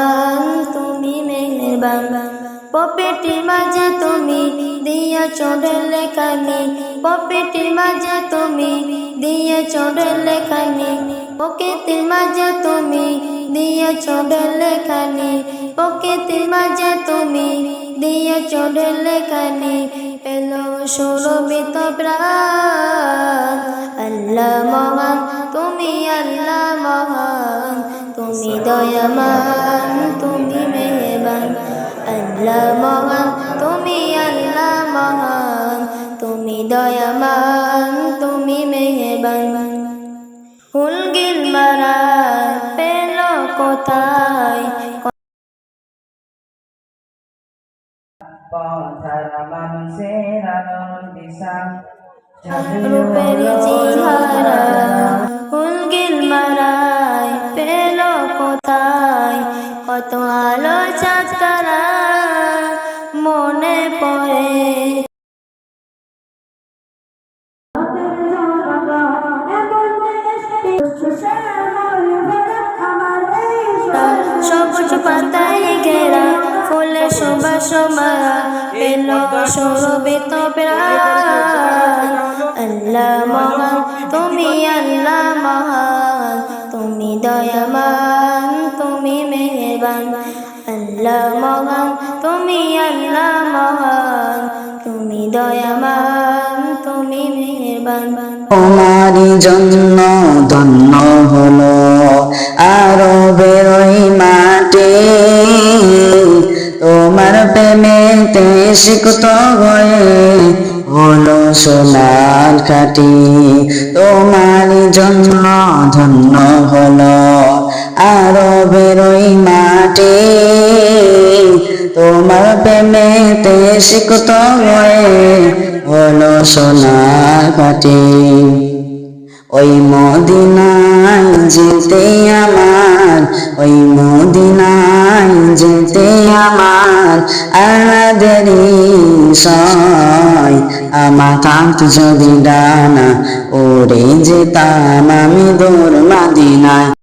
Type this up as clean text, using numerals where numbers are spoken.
মহান তুমি মেহেরবান পপেটির মাঝে তুমি দিয়েছ ঢেলেখানি পপেটির মাঝে তুমি দিয়েছ ঢেলেখানি প্রকৃতির মাঝে তুমি দিয়েছ ঢেলেখানি প্রকৃতির মাঝে তুমি দিয়েছ ঢেলেখানি পেলো সুরভিত প্রাণ আল্লাহ মহান তুমি আল্লাহ মহান তুমি দয়াবান তুমি মেহেরবান আল্লাহ মহান তুমি আল্লাহ মহান তুমি দয়াবান তুমি মেহেরবান ফুল গিলমারা পেল কোথায় রূপের চেহারা ফুল গিলমারায় পেল কোথায় কত আলো চাঁদ তারা মনে পড়ে সবুজ পাতায় ঘেরা ফুলে সুবাস মারা পেল সুরভিত প্রাণ আল্লাহ মহান তুমি আল্লাহ মহান তুমি দয়াবান তুমি মেহেরবান আল্লাহ মহান তুমি আল্লাহ মহান তুমি দয়াবান তুমি মেহেরবান তোমারই জন্য ধন্য হলো আরবের ওই মাটি তোমার প্রেমেতে সিক্ত হয়ে হলো সোনার কাটি তোমারই জন্য ধন্য হলো আরবের ওই মাটি তোমার প্রেমেতে সিক্ত হয়ে হলো সোনার কাটি ওই মদিনায় যেতে আমার ওই মদিনায় যেতে আমার আনাদেরই সয় আমার থাকত যদি ডানা ওরে যেতাম আমি দূর মদিনায়।